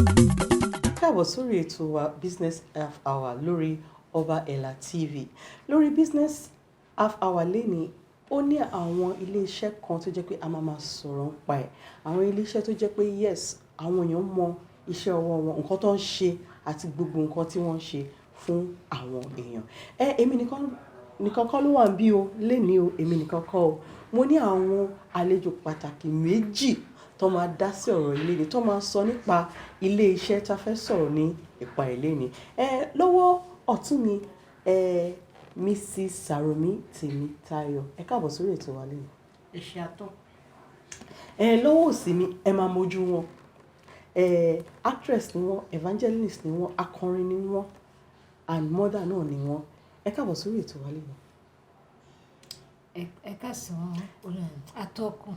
Káàbọ̀ sórí ètò wa Business Half Hour lórí Oba Ela TV. Lórí Business Half Hour lénìí, ó ní àwọn ilé-iṣẹ́ kan tó jẹ́ pé a máa sọ̀rọ̀ nípa ẹ̀. Àwọn ilé-iṣẹ́ tó jẹ́ pé yes, àwọn èèyàn mọ iṣẹ́ ọwọ́ wọn, nǹkan tó ń ṣe àti gbogbo nǹkan tí wọ́n ń ṣe fún àwọn èèyàn. Èmi nìkan kọ́ ló wà níbí o, lénìí o, èmi nìkan kọ́ o. Mo ní àwọn àlejò pàtàkì méjì tó máa dá sí ọ̀rọ̀ ilé ni, tó máa sọ nípa ilé-iṣẹ́ tá fẹ́ sọ̀rọ̀ ní ipa ilé ni. Lọ́wọ́ ọ̀tún mi, Mrs. Saromi Temitayo. Ẹ káàbọ̀ sórí ètò wa lénìí. Ẹ ṣé àtọ́. Lọ́wọ́ òsì mi, ẹ máa mojú wọn. Actress ni wọ́n, evangelist ni wọ́n, akọrin ni wọ́n, and mother náà ni wọ́n. Ẹ káàbọ̀ sórí ètò wa lénìí. Ẹ káàsán atọ́kùn.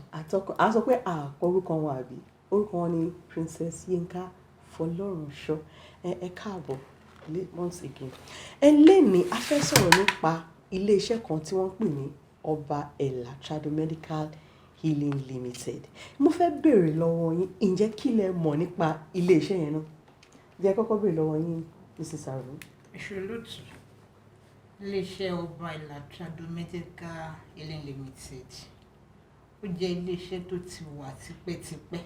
A sọ pé àkọ́ orúkọ wọn àbí? Orúkọ wọn ni Princess Yinka Fọlọ́runṣọ́. Ẹ káàbọ̀ once again. Lénìí a fẹ́ sọ̀rọ̀ nípa ilé-iṣẹ́ kan tí wọ́n pè ní Oba Ela Trado Medical Healing Limited. Mo fẹ́ béèrè lọ́wọ́ yín, ǹjẹ́ kí lẹ mọ̀ nípa ilé-iṣẹ́ yẹn náà? Jẹ́ kọ́kọ́ béèrè lọ́wọ́ yín, Mrs. Saromi. Ìṣòlótù ilé-iṣẹ́ Oba Ela Trado Medical Healing Limited. Ó jẹ́ ilé-iṣẹ́ tó ti wà tipẹ́tipẹ́.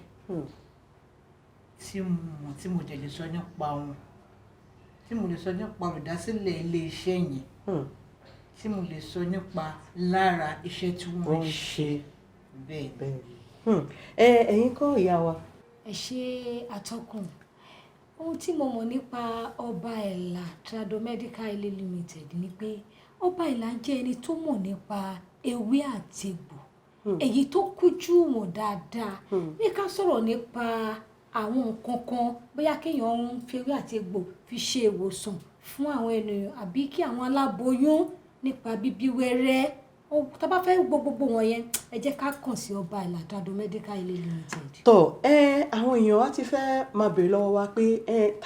Tí mo dẹ̀ lè sọ nípa wọn. Tí mo lè sọ nípa olùdásílẹ̀ ilé-iṣẹ́ yẹn. Tí mo lè sọ nípa lára iṣẹ́ tí wọ́n ń ṣe. Bẹ́ẹ̀. Ẹ̀yin kọ́ ìyá wa. Ẹ ṣé atọ́kùn. Ohun tí mo mọ̀ nípa Oba Ela Trado Medical Healing Limited ni pé Oba Ela jẹ́ ẹni tó mọ̀ nípa ewé àti egbò. Èyí tó kújú wọn dáadáa. Bí ká sọ̀rọ̀ nípa àwọn nǹkan kan, bóyá kéèyàn ń fi ewé àti egbò fi ṣe ìwòsàn fún àwọn ènìyàn àbí kí àwọn aláboyún nípa bíbí wẹ́rẹ́. Tá bá fẹ́ gbogbo wọn yẹn, ẹ jẹ́ ká kàn sí Oba Ela Trado Medical Healing Limited. Àwọn èèyàn wa ti fẹ́ máa béèrè lọ́wọ́ wa pé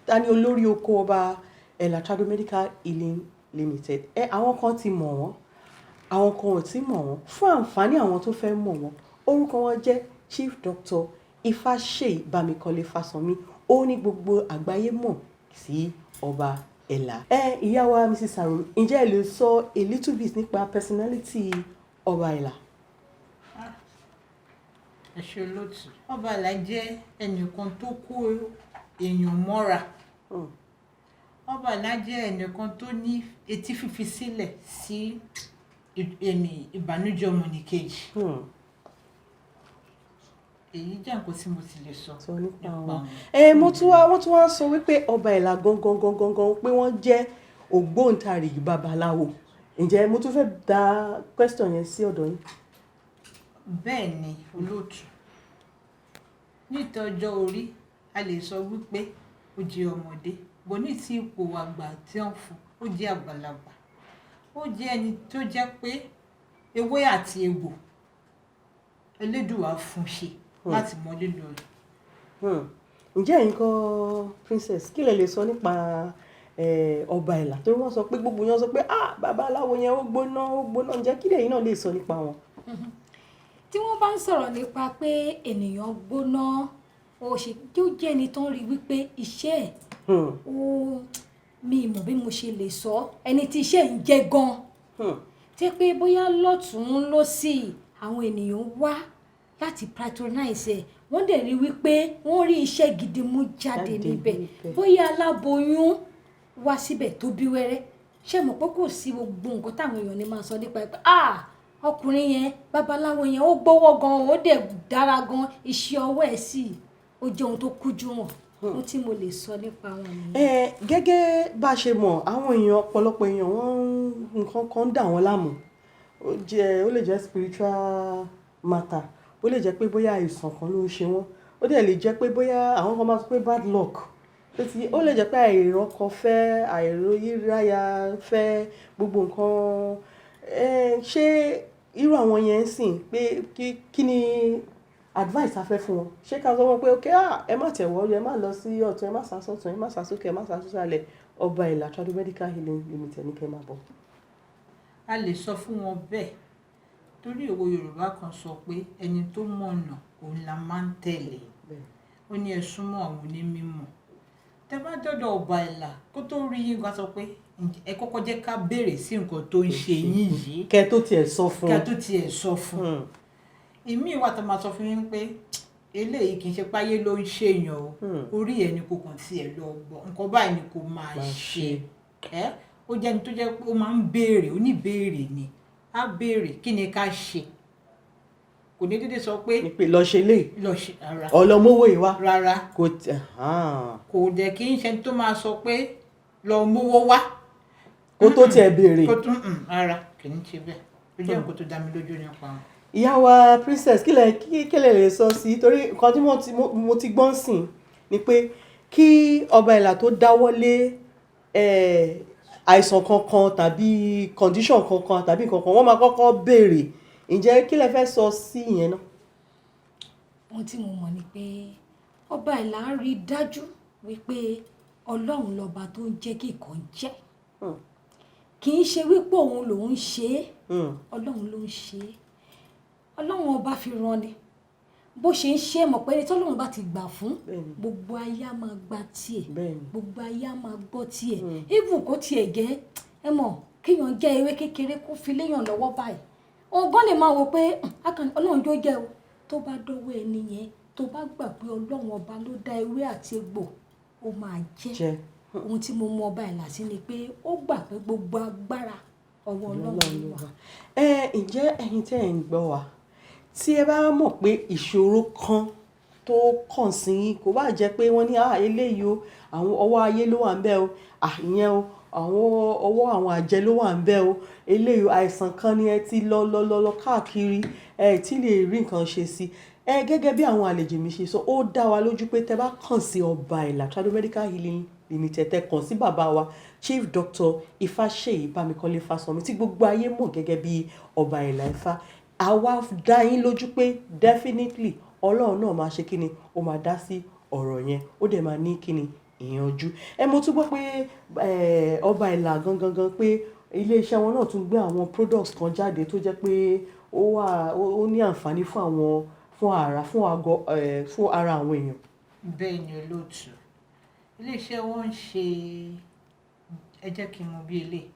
ta ni olórí oko Oba Ela Trado Medical Healing Limited. Àwọn kan ti mọ̀ wọ́n, àwọn kan ò tí mọ̀ wọ́n. Fún àǹfààní àwọn tó fẹ́ mọ̀ wọ́n, orúkọ wọn jẹ́ Chief Doctor Ifáṣèyí Bámikọ́lé Fásànmí. Ó ní gbogbo àgbáyé mọ̀ sí Oba Ela. Ìyá wa Mrs. Saromi, ǹjẹ́ ẹ lè sọ a little bit nípa personality Oba Ela? Ẹ ṣé olótù. Oba Ela jẹ́ ẹnìkan tó kó èèyàn mọ́ra. Oba Ela jẹ́ ẹnìkan tó ní etí fífi sílẹ̀ sí ìbànújẹ́ ọmọnìkejì. Èyí jẹ́ nǹkan tí mo ti lè sọ nípa wọn. Wọ́n tún wá sọ wípé Oba Ela gangan pé wọ́n jẹ́ ògbóǹtarìgì babaláwo. Ǹjẹ́ mo tún fẹ́ dá question yẹn sí ọ̀dọ̀ yín? Bẹ́ẹ̀ ni olótù. Nítọ́jọ́ orí, a lè sọ wípé ó jẹ́ ọmọdé. Bó ní tí ipò àgbà tí wọ́n fún, ó jẹ́ àgbàlagbà. Ó jẹ́ ẹni tó jẹ́ pé ewé àti egbò Elédùà fún ṣe láti mọ lílò rẹ̀. Ǹjẹ́ ẹ̀yin kọ́ Princess, kí lẹ lè sọ nípa Oba Ela? Torí wọ́n sọ pé gbogbo yẹn sọ pé babaláwo yẹn ó gbóná. Ǹjẹ́ kí lẹ̀yin náà lè sọ nípa wọn? Tí wọ́n bá ń sọ̀rọ̀ nípa pé ènìyàn gbóná, ó jẹ́ ẹni tó ń rí wípé iṣẹ́ ẹ̀ mi mọ̀ bí mo ṣe lè sọ, ẹni tí iṣẹ́ ń jẹ́ gan. Tí pé bóyá lọ́tùn lósì àwọn ènìyàn wá láti patronize ẹ̀, wọ́n dẹ̀ rí wípé wọ́n rí iṣẹ́ gidi mú jáde níbẹ̀. Bóyá aláboyún wá síbẹ̀ tó bí wẹ́rẹ́, ṣé mọ̀ pé kò sí gbogbo nǹkan táwọn èèyàn ní máa sọ nípa ẹ̀ pé ọkùnrin yẹn, babaláwo yẹn, ó gbówó gan, ó dẹ̀ dára gan, iṣẹ́ ọwọ́ ẹ̀ sì ó jẹ́ ohun tó kújú wọn. Ohun tí mo lè sọ nípa wọn nìyẹn. Gẹ́gẹ́ bá ṣe mọ̀, àwọn èèyàn, ọ̀pọ̀lọpọ̀ èèyàn, nǹkan kan dà wọ́n láàmú. Ó lè jẹ́ spiritual matter, ó lè jẹ́ pé bóyá àìsàn kan ló ń ṣe wọ́n, ó dẹ̀ lè jẹ́ pé bóyá àwọn kan máa sọ pé bad luck. Ó lè jẹ́ pé àìrọ́kọ fẹ́, àìróyíráyà fẹ́, gbogbo nǹkan. Ṣé irú àwọn yẹn ń sìn pé kí ni advice a fẹ́ fún wọn? Ṣé ká sọ wọ́n pé ẹ má tẹ̀wọ́, ẹ má lọ sí ọ̀tún, ẹ má sá sọ́tún, ẹ má sá sókè, ẹ má sá sósàlẹ̀, Oba Ela Trado Medical Healing Limited ní kẹ́ máa bọ̀? A lè sọ fún wọn bẹ́ẹ̀ torí òwe Yorùbá kan sọ pé ẹni tó mọ̀nà òun la máa ń tẹ̀lé. ó ní ẹ súnmọ́ àwọn onímọ̀. Tẹ́ bá dọ́dọ̀ Oba Ela kó tó rí yín gan sọ pé ẹ kọ́kọ́ jẹ́ ká béèrè sí nǹkan tó ń ṣe yín yìí. Kẹ́ tó tiẹ̀ sọ fún. Kẹ́ tó tiẹ̀ sọ fún. Ìmí wà tó máa sọ fún yín pé eléyìí kì í ṣe páyé ló ń ṣèyàn o, orí ẹ̀ ni kò kàn tiẹ̀ lọ gbọ́, nǹkan báyìí ni kò máa ṣe. Ó jẹ́ ẹni tó jẹ́ pé ó máa ń béèrè, oníbéèrè ni. Á béèrè kí ni ká ṣe. Kò ní dédé sọ pé lọ ṣe lè lọ ṣe ara. Ọlọmọwó ìwá. Rárá. Kò dẹ̀ kí n ṣe tó máa sọ pé lọ mówó wá. Kó tó tiẹ̀ béèrè. Kó tún ara kì í ṣe bẹ́ẹ̀. Ó jẹ́ nǹkan tó dá mi lójú nípa wọn. Ìyá wa princess kí lẹ lè sọ sí torí nǹkan tí mo ti gbọ́n sìn ni pé kí Oba Ela tó dáwọ́lé àìsàn kankan tàbí condition kankan tàbí kankan wọ́n máa kọ́kọ́ béèrè ǹjẹ́ kí lẹ fẹ́ sọ sí ìyẹn náà. Ohun tí mo mọ̀ ni pé Oba Ela ń rí dájú wípé Ọlọ́run lọ́ba tó ń jẹ́ kí nǹkan jẹ́ kì í ṣe wípé òun lòun ṣe é Ọlọ́run ló ń ṣe é. Ọlọ́run ọba fi rán ni bó ṣe ń ṣe mọ̀ pé ẹni tí Ọlọ́run bá ti gbà fún gbogbo ayé á máa gba tiẹ̀ gbogbo ayé á máa gbọ́ tiẹ̀ even kó tiẹ̀ jẹ́ ẹ mọ̀ kéèyàn jẹ́ ewé kékeré kó fi léèyàn lọ́wọ́ báyìí ọgán lè máa wò pé Ọlọ́run jó jẹ́ o tó bá dọ́wọ́ ẹni yẹn tó bá gbà pé Ọlọ́run ọba ló dá ewé àti egbò ó máa jẹ́ ohun tí mo mọ Oba Ela sí ni pé ó gbà pé gbogbo agbára ọwọ́ Ọlọ́run ló wà. Ǹjẹ́ ẹ̀yin tẹ́ ẹ̀ ń gbọ́ wa tí ẹ bá mọ̀ pé ìṣòro kan tó kàn sí yín kò bá jẹ́ pé wọ́n ní eléyìí o àwọn ọwọ́ ayé ló wà ń bẹ̀ o ìyẹn o àwọn ọwọ́ àwọn àjẹ́ ló wà ń bẹ̀ o eléyìí àìsàn kan ni ẹ ti lọ káàkiri tí lè rí nǹkan ṣe sí gẹ́gẹ́ bí àwọn àlejò mi ṣe sọ ó dá wa lójú pé tẹ́ bá kàn sí Oba Ela Trado Medical Healing Limited tẹ́ kàn sí bàbá wa Chief Dr. Ifáṣèyí Bámikọ́lé Fásọmí tí gbogbo ayé mọ̀ gẹ́gẹ́ bí Oba Ela Ifá àwa dá yín lójú pé definitely Ọlọ́run náà máa ṣe kíni ó máa dá sí ọ̀rọ̀ yẹn ó dẹ̀ máa ní kíni ìyanjú. Mo tún gbọ́ pé Oba Ela gangan pé ilé-iṣẹ́ wọn náà tún gbé àwọn products kan jáde tó jẹ́ pé ó ní àǹfààní fún ara àwọn èèyàn. Bẹ́ẹ̀ ni olóòtú ilé-iṣẹ́ wọn ń ṣe ẹ jẹ́ kí n mọ bí eléyìí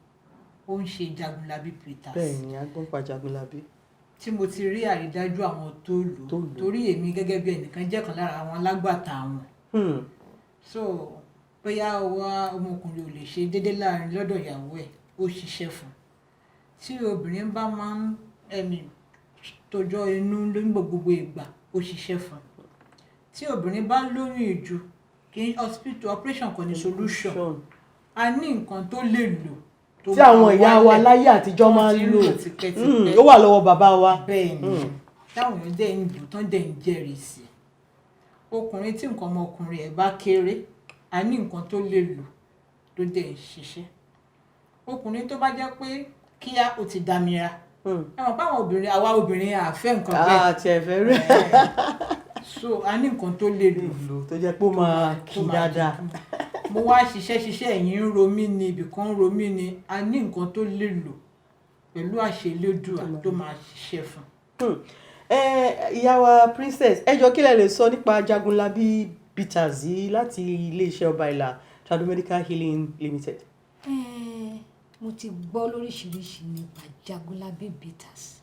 ó ń ṣe Jagunlabi Peters. Bẹ́ẹ̀ ni agbọ́npa Jagunlabi. Tí mo ti rí àrídájú àwọn tó lò torí èmi gẹ́gẹ́ bí ẹnìkan jẹ́ kan lára àwọn alágbàtà wọn. So bóyá ọmọkùnrin ò lè ṣe déédé láàrin lọ́dọ̀ ìyàwó ẹ̀ ó ṣiṣẹ́ fún. Tí obìnrin bá máa ń tọjọ́ inú ní gbogbo ìgbà ó ṣiṣẹ́ fún. Tí obìnrin bá lóyún ìju kí hospital operation kan ní solution a ní nǹkan tó lè lò tí àwọn ìyá wa láyé àtijọ́ máa ń lò ó wà lọ́wọ́ bàbá wa. Bẹ́ẹ̀ ni táwọn èèyàn dẹ̀ ń lò tán dẹ̀ ń jẹ́rìí sí i. Ọkùnrin tí nǹkan ọmọkùnrin ẹ̀ bá kéré a ní nǹkan tó lè lò tó dẹ̀ ń ṣiṣẹ́. Ọkùnrin tó bá jẹ́ pé kíá ó ti dàmíra ẹ̀wọ̀n páwọn obìnrin àwa obìnrin àfẹ́ nǹkan bẹ́ẹ̀. Àti ẹ̀fẹ́ rẹ̀. So a ní nǹkan tó lè lò tó jẹ́ pé ó máa kí dáadáa. Mo wá ṣiṣẹ́ ẹ̀yìn ń ro mí ni ibìkan ń ro mí ni a ní nǹkan tó lè lò pẹ̀lú àṣẹ Elédùà tó máa ṣiṣẹ́ fún. Ìyá wa princess ẹ jọ̀ọ́ kí lẹ lè sọ nípa Jagunlabi Peters yìí láti iléeṣẹ́ Oba Ela Trado Medical Healing Limited. Mo ti gbọ́ lóríṣiríṣi nípa Jagunlabi Peters.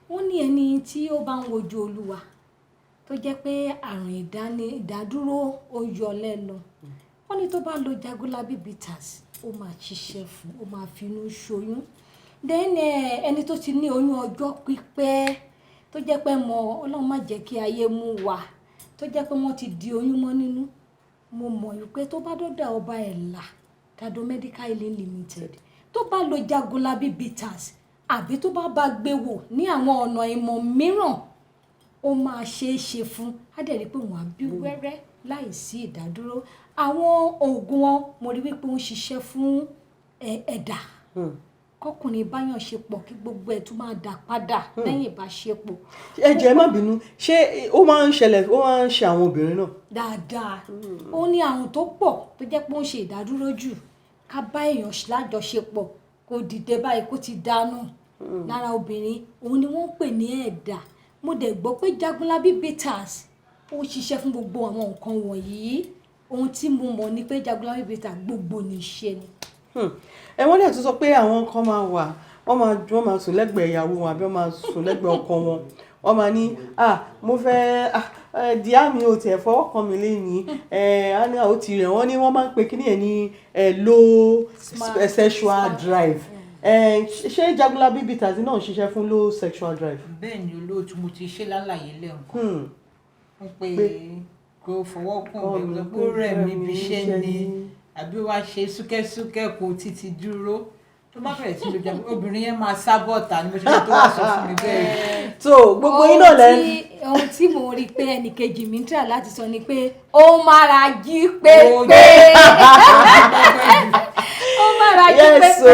Wọ́n ní ẹni tí ó bá ń wojú Olúwa tó jẹ́ pé àrùn ìdádúró ó yọ lẹ́nu wọ́n ní tó bá lo Jagunlabi Peters ó máa ṣiṣẹ́ fún ó máa finú ṣoyún. Then ẹni tó ti ní oyún ọjọ́ pípẹ́ tó jẹ́ pé Ọlọ́run má jẹ́ kí ayé mú wa tó jẹ́ pé wọ́n ti di oyún mọ́ nínú mo mọ̀ wípé tó bá dọ́dọ̀ Oba Ela Trado Medical Healing Limited tó bá lo Jagunlabi Peters àbí tó bá gbé wò ní àwọn ọ̀nà ìmọ̀ mìíràn ó máa ṣeé ṣe fún á dẹ̀ rí pé wọ́n á bí wẹ́rẹ́ láì sí ìdádúró. Àwọn oògùn wọn mo rí wípé ó ń ṣiṣẹ́ fún ẹ̀dà kọkùnrin báyàn ṣe pọ̀ kí gbogbo ẹ̀ tún máa dà padà lẹ́yìn ìbáṣepọ̀. Ẹ jẹ́ má bínú ṣé ó máa ń ṣẹlẹ̀ ó máa ń ṣe àwọn obìnrin náà. Dáadáa ó ní àrùn tó pọ̀ tó jẹ́ pé ó ń ṣe ìdádúró jù ká bá èèyàn lájọṣepọ̀ kó dìde báyìí kó ti dànù lára obìnrin òun ni wọ́n ń pè ní ẹ̀dà. Mo dẹ̀ gbọ́ pé Jagunlabi Peters ó ṣiṣẹ́ fún gbogbo àwọn nǹkan wọ̀nyí. Ohun tí mo mọ̀ ni pé Jagunlabi Bitters gbogbo ní iṣẹ́ ni. Wọ́n dẹ̀ tún sọ pé àwọn kan máa wà wọ́n máa sùn lẹ́gbẹ̀ẹ́ ìyàwó wọn àbí wọ́n máa sùn lẹ́gbẹ̀ẹ́ ọkọ wọn. Wọ́n máa ní mo fẹ́ díà mi ò tiẹ̀ fọwọ́ kan mi lẹ́yìn á ní àwọn ti rẹ̀ wọ́n ní wọ́n máa ń pe kíní ẹ̀ ní low sexual drive. Ṣé Jagunlabi Bitters náà ń ṣiṣẹ́ fún low sexual drive? Bẹ́ẹ̀ ni olóòtú mo ti ṣe lálàyé lẹ́ẹ̀kan. Wọ́n pe kó fọwọ́ kàn mí kó rẹ̀ mí bí iṣẹ́ ni àbí wàá ṣe súkẹ́súkẹ́ kó títí dúró. Tó bá bẹ̀rẹ̀ sí ló jẹ́ obìnrin yẹn máa sábọ̀tà ni mo ṣe tó wá sọ fún mi bẹ́ẹ̀. So gbogbo yín náà lẹ́nu. Ohun tí mo rí pé ẹnìkejì mi ń tà láti sọ ni pé ó máa jí pépé. Ó máa jí pépé. Yes, so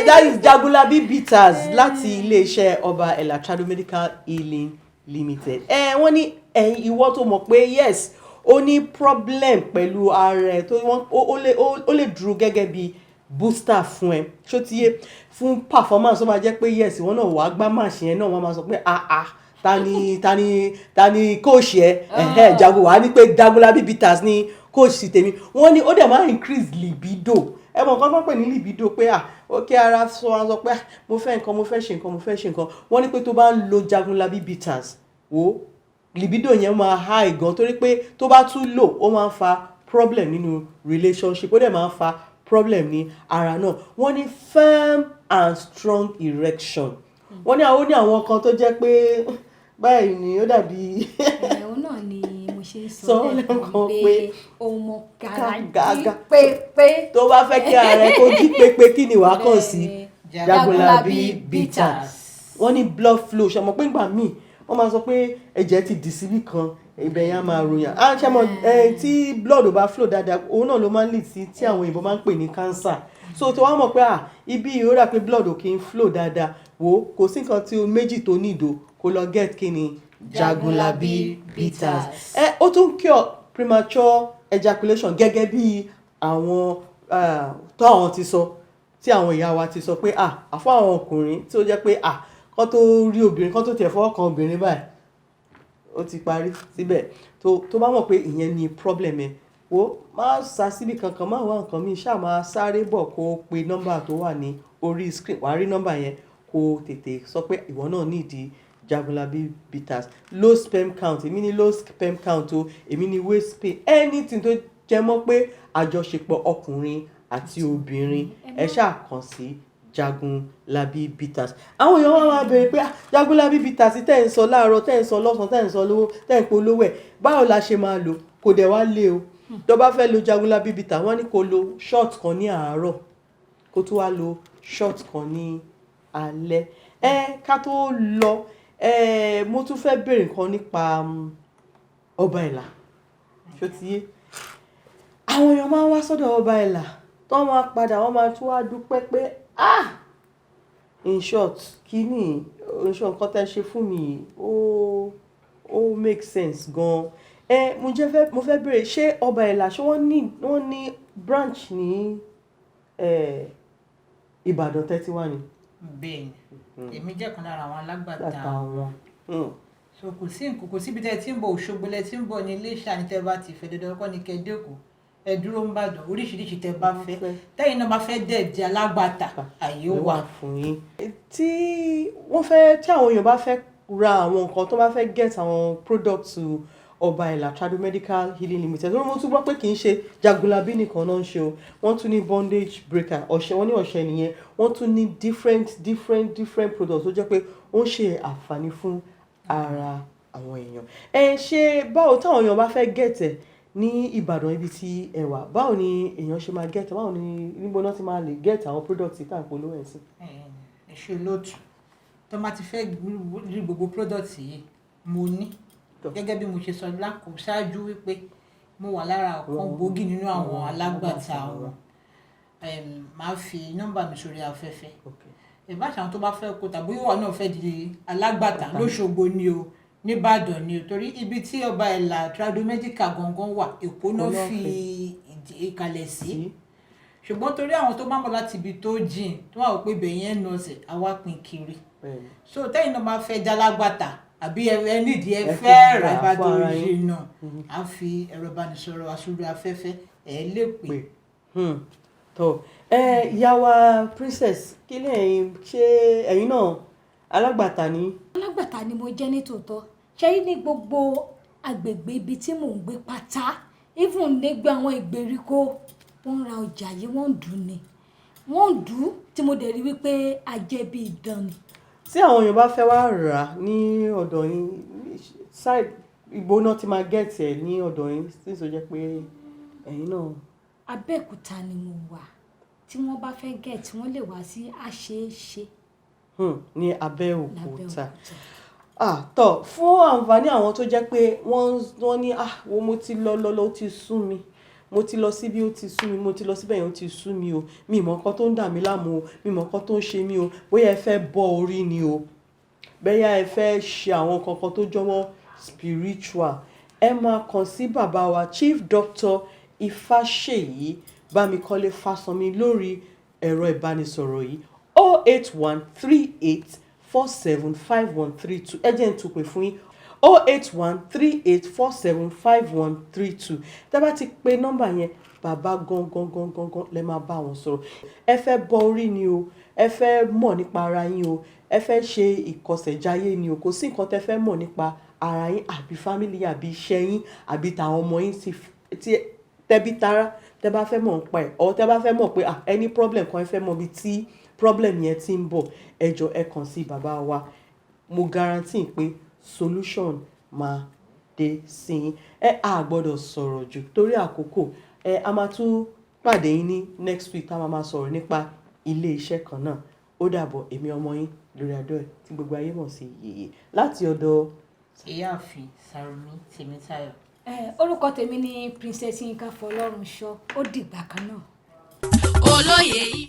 that is Jagunlabi Bitters láti iléeṣẹ́ Oba Ela Trado Medical Healing Limited. Wọ́n ní ìwọ tó mọ̀ pé yes ó ní problem pẹ̀lú ara ẹ̀ tó ó lè dúró gẹ́gẹ́ bí booster fún ẹ ṣó ti yé fún performance ó máa jẹ́ pé yes ìwọ náà wàá gbá machine ẹ náà wọ́n máa sọ pé tani coach ẹ jago wàá ní pé Jagunlabi Bitters ní coach ti tèmi. Wọ́n ní ó dẹ̀ máa increase libido. Mọ̀ nǹkan tó ń pè ní libido pé okay ara sọ pé mo fẹ́ nǹkan mo fẹ́ ṣe nǹkan. Wọ́n ní pé tó bá ń lo Jagunlabi Bitters wo libido yẹn máa high gan torí pé tó bá tún lò ó máa ń fa problem nínú relationship ó dẹ̀ máa ń fa problem ní ara náà. Wọ́n ní firm and strong erection. Wọ́n ní àwọn kan tó jẹ́ pé báyìí ni ó dàbí. Òun náà ni mo ṣe ń sọ lẹ́ẹ̀kan pé ọmọ gàràjì pépé. Tó bá fẹ́ kí ara ẹ kó jí pépé kí ni wàá kàn sí Jagunlabi Bitters. Wọ́n ní blood flow ṣe mọ̀ pé ìgbà míì wọ́n máa sọ pé ẹ̀jẹ̀ ti dì síbí kan ibẹ̀ yẹn á máa ròyàn ṣe mọ̀ tí blood ò bá flow dáadáa òun náà ló máa ń lead sí tí àwọn òyìnbó máa ń pè ní cancer. So tó wá mọ̀ pé ibi ìrora pé blood ò kì í flow dáadáa wò kò sí nǹkan tí méjì tó nídò kó lọ get kí ni Jagunlabi Bitters. Ó tún cure premature ejaculation gẹ́gẹ́ bí àwọn tó àwọn ti sọ tí àwọn ìyá wa ti sọ pé àfọ àwọn ọkùnrin tí ó jẹ́ pé kán tó rí obìnrin kán tó tiẹ̀ fọwọ́ kan obìnrin báyìí ó ti parí síbẹ̀ tó bá mọ̀ pé ìyẹn ni problem ẹ̀ wo má sá síbi kankan má wá nǹkan míì ṣáà máa sáré bọ̀ kó pe nọ́mbà tó wà ní orí screen wàá rí nọ́mbà yẹn kó tètè sọ pé ìwọ náà nídìí Jagunlabi Bitters. Low sperm count èmi ní low sperm count o èmi ní waist pain anything tó jẹ mọ́ pé àjọṣepọ̀ ọkùnrin àti obìnrin ẹ ṣáà kàn sí Jagunlabi Bitters. Àwọn èèyàn wọn máa bèèrè pé Jagunlabi Bitters tẹ́ ń sọ láàárọ̀ tẹ́ ń sọ lọ́sàn tẹ́ ń sọ lówó tẹ́ ń polówó ẹ̀ báwo la ṣe máa lò kò dẹ̀ wá lé o. Tó bá fẹ́ lo Jagunlabi Bitters wọ́n ní kó lo short kan ní àárọ̀ kó tó wá lo short kan ní alẹ́. Ká tó lọ mo tún fẹ́ bèèrè nǹkan nípa Oba Ela ṣó ti yé àwọn èèyàn máa ń wá sọ́dọ̀ Oba Ela tó máa padà wọ́n máa tún wá dúpẹ́ pé in short kíní nǹkan tẹ́ ṣe fún mi ó make sense gan. Mo fẹ́ bèèrè ṣé Oba Ela ṣé wọ́n ní branch ní Ìbàdàn 31 ni. Bẹ́ẹ̀ ni èmi jẹ́ kan lára àwọn alágbàtà wọn. So kò síbi tẹ́ tí ń bọ̀ Òṣogbo lẹ tí ń bọ̀ ní Iléṣà ní tẹ́ bá ti fẹ́ dandan kọ́ ní kẹ́dẹ́kù ẹ dúró ń bàdàn oríṣiríṣi tẹ́ bá fẹ́ tẹ́yìn náà bá fẹ́ dẹ̀dẹ̀ alágbàtà àyè ó wà fún yín. Tí àwọn èèyàn bá fẹ́ ra àwọn nǹkan tó bá fẹ́ get àwọn products Oba Ela Trado Medical Healing Limited lórí mo tún gbọ́ pé kì í ṣe Jagunlabi nìkan náà ń ṣe o wọ́n tún ní bondage breaker ọṣẹ wọ́n ní ọṣẹ nìyẹn wọ́n tún ní different products tó jẹ́ pé ó ń ṣe àǹfààní fún ara àwọn èèyàn. Ṣé báwo táwọn èèyàn bá fẹ́ gẹ̀tẹ̀ ní Ìbàdàn ibi tí ẹ wà báwo ni èèyàn ṣe máa gẹ̀tẹ̀ báwo ni níbo náà ti máa lè gẹ̀tẹ̀ àwọn products tí tàǹpọ̀ lówó ẹ̀ sí. ẹ ṣe lóòtú tó máa ti fẹ́ rí gbogbo products yìí mo ní gẹ́gẹ́ bí mo ṣe sọ lákòó ṣáájú wípé mo wà lára ọ̀kan gbòógì nínú àwọn alágbàtà wọn máa fi nọ́mbà mi sórí afẹ́fẹ́ ìbáṣà àwọn tó bá fẹ́ kó tàbí ìwọ náà fẹ́ di alágbàtà lóṣogbo ni o nìbàdàn ni o torí ibi tí Oba Ela Trado Medical gangan wà Èkó náà fi ìkàlẹ̀ sí ṣùgbọ́n torí àwọn tó bá ń bọ̀ láti ibi tó jìn tó wà pé ibẹ̀ yẹn nọ̀ọ̀sẹ̀ àwa pín kiri so tẹ́yìn náà máa fẹ́ jalágbàtà àbí ẹ nídìí ẹ fẹ́ ra fún ìbádọ́ ara ṣe yín. náà á fi ẹ̀rọ ìbánisọ̀rọ̀ wa sórí afẹ́fẹ́ ẹ lè pè. tó ìyá wa princess kí lẹ́yìn ṣé ẹ̀yin náà alágbàtà ni. alágbàtà ni mo jẹ́ ní tòótọ́ ṣe rí ní gbogbo agbègbè ibi tí mò ń gbé pátá even nígbà àwọn ìgbèríko wọ́n ń ra ọjà yìí wọ́n ń dùn ni wọ́n ń dùn tí mo dẹ̀ rí wípé ajẹ́bí ìdán ni. tí àwọn èèyàn bá fẹ́ wá rà á ní ọ̀dọ̀ yín side ìgbó náà ti máa gẹ̀ẹ́tì ẹ̀ ní ọ̀dọ̀ yín tí ó jẹ́ pé ẹ̀yin náà. Abẹ́òkúta ni mo wà tí wọ́n bá fẹ́ gẹ̀ẹ́tì wọ́n lè wá sí àṣeéṣe. Ní Abẹ́òkúta. Tọ́ fún àǹfààní àwọn tó jẹ́ pé wọ́n ní wo mo ti lọ ó ti sú mi mo ti lọ síbi ó ti sú mi mo ti lọ síbẹ̀ yẹn ó ti sú mi o mi mọ̀ nǹkan tó ń dà mí láàmú o mi mọ̀ nǹkan tó ń ṣe mí o bóyá ẹ fẹ́ bọ́ orí ni o bóyá ẹ fẹ́ ṣe àwọn kankan tó jọmọ́ spiritual ẹ máa kàn sí bàbá wa Chief Dr. Ifáṣèyí Bámikọ́lé Fásánmi lórí ẹ̀rọ ìbánisọ̀rọ̀ yìí 08138475132 ẹ jẹ́ n tún pè fún yín 08138475132 tẹ́ bá ti pe nọ́mbà yẹn bàbá gangan lẹ máa bá wọn sọ̀rọ̀ ẹ fẹ́ bọ́ orí ni o ẹ fẹ́ mọ̀ nípa ara yín o ẹ fẹ́ ṣe ìkọsẹ̀jáyé ni o kò sí nǹkan tẹ́ fẹ́ mọ̀ nípa ara yín àbí fámìlì àbí iṣẹ́ yín àbí tàwọn ọmọ yín tí tẹbí tará tẹ́ bá fẹ́ mọ̀ nípa ẹ̀ ọ̀ tẹ́ bá fẹ́ mọ̀ pé any problem kan ẹ fẹ́ mọ̀ bí tí problem yẹn ti ń bọ̀ ẹ jọ̀ọ́ ẹ kàn sí bàbá wa mo guarantee pé solution máa dé sí yín á gbọ́dọ̀ sọ̀rọ̀ jù torí àkókò a máa tún pàdé yín ní next week tá a máa sọ̀rọ̀ nípa ilé iṣẹ́ kan náà ó dàbọ̀ èmi ọmọ yín lórí adó ẹ̀ tí gbogbo ayé mọ̀ sí yèyé láti ọ̀dọ̀ ìyáàfin Sàrùmí Tèmítáyọ̀. orúkọ tèmi ni Princess Yinka Fọlọ́runṣọ́ ó dìgbà kan náà. olóyè yìí.